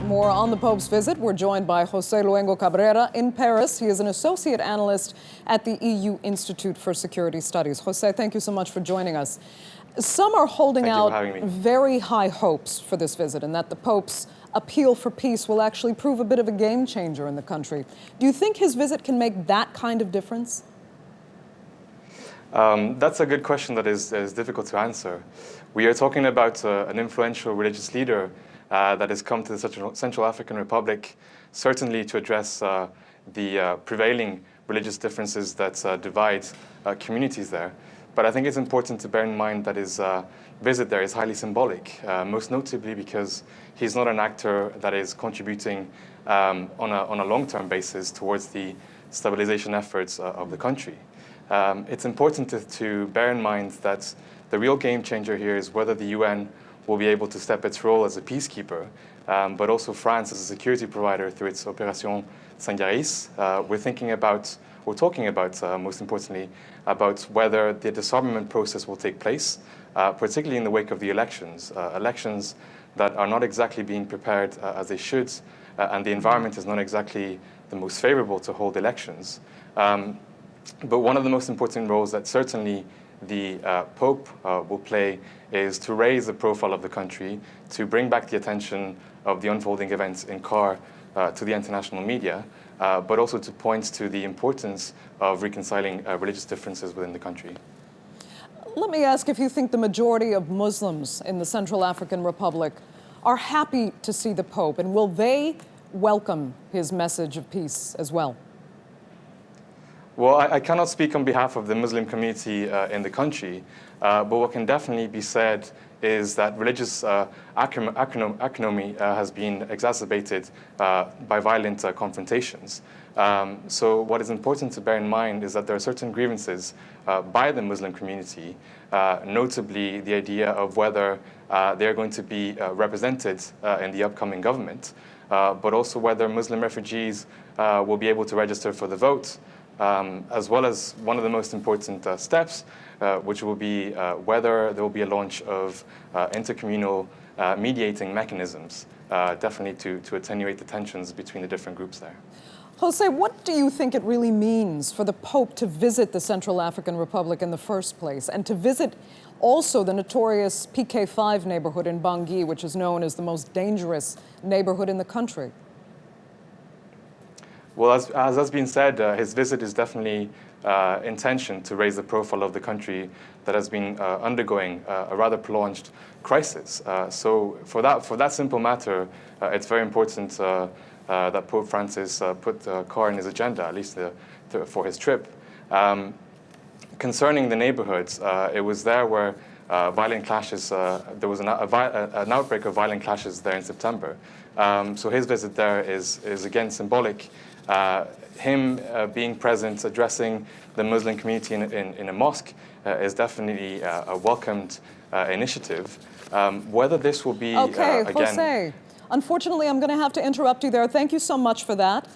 More on the Pope's visit. We're joined by José Luengo Cabrera in Paris. He is an associate analyst at the EU Institute for Security Studies. José, thank you so much for joining us. Some are holding out very high hopes for this visit and that the Pope's appeal for peace will actually prove a bit of a game changer in the country. Do you think his visit can make that kind of difference? That's a good question that is difficult to answer. We are talking about an influential religious leader that has come to the Central African Republic, certainly to address the prevailing religious differences that divide communities there. But I think it's important to bear in mind that his visit there is highly symbolic, most notably because he's not an actor that is contributing on a long-term basis towards the stabilization efforts of the country. It's important to bear in mind that the real game changer here is whether the UN will be able to step its role as a peacekeeper, but also France as a security provider through its Opération Sangaris. We're talking about, most importantly, about whether the disarmament process will take place, particularly in the wake of the elections, elections that are not exactly being prepared as they should, and the environment is not exactly the most favorable to hold elections. But one of the most important roles that certainly the Pope will play is to raise the profile of the country, to bring back the attention of the unfolding events in CAR to the international media, but also to point to the importance of reconciling religious differences within the country. Let me ask if you think the majority of Muslims in the Central African Republic are happy to see the Pope, and will they welcome his message of peace as well? Well, I cannot speak on behalf of the Muslim community in the country, but what can definitely be said is that religious acrimony has been exacerbated by violent confrontations. So what is important to bear in mind is that there are certain grievances by the Muslim community, notably the idea of whether they're going to be represented in the upcoming government, but also whether Muslim refugees will be able to register for the vote, as well as one of the most important steps, which will be whether there will be a launch of intercommunal mediating mechanisms, definitely to attenuate the tensions between the different groups there. José, what do you think it really means for the Pope to visit the Central African Republic in the first place, and to visit also the notorious PK5 neighborhood in Bangui, which is known as the most dangerous neighborhood in the country? Well, as has been said, his visit is definitely intention to raise the profile of the country that has been undergoing a rather prolonged crisis. So for that simple matter, it's very important that Pope Francis put CAR in his agenda, at least for his trip. Concerning the neighborhoods, it was there where violent clashes, there was an outbreak of violent clashes there in September. So his visit there is again symbolic. Him being present, addressing the Muslim community in a mosque is definitely a welcomed initiative. Whether this will be okay, again... José, unfortunately, I'm going to have to interrupt you there. Thank you so much for that.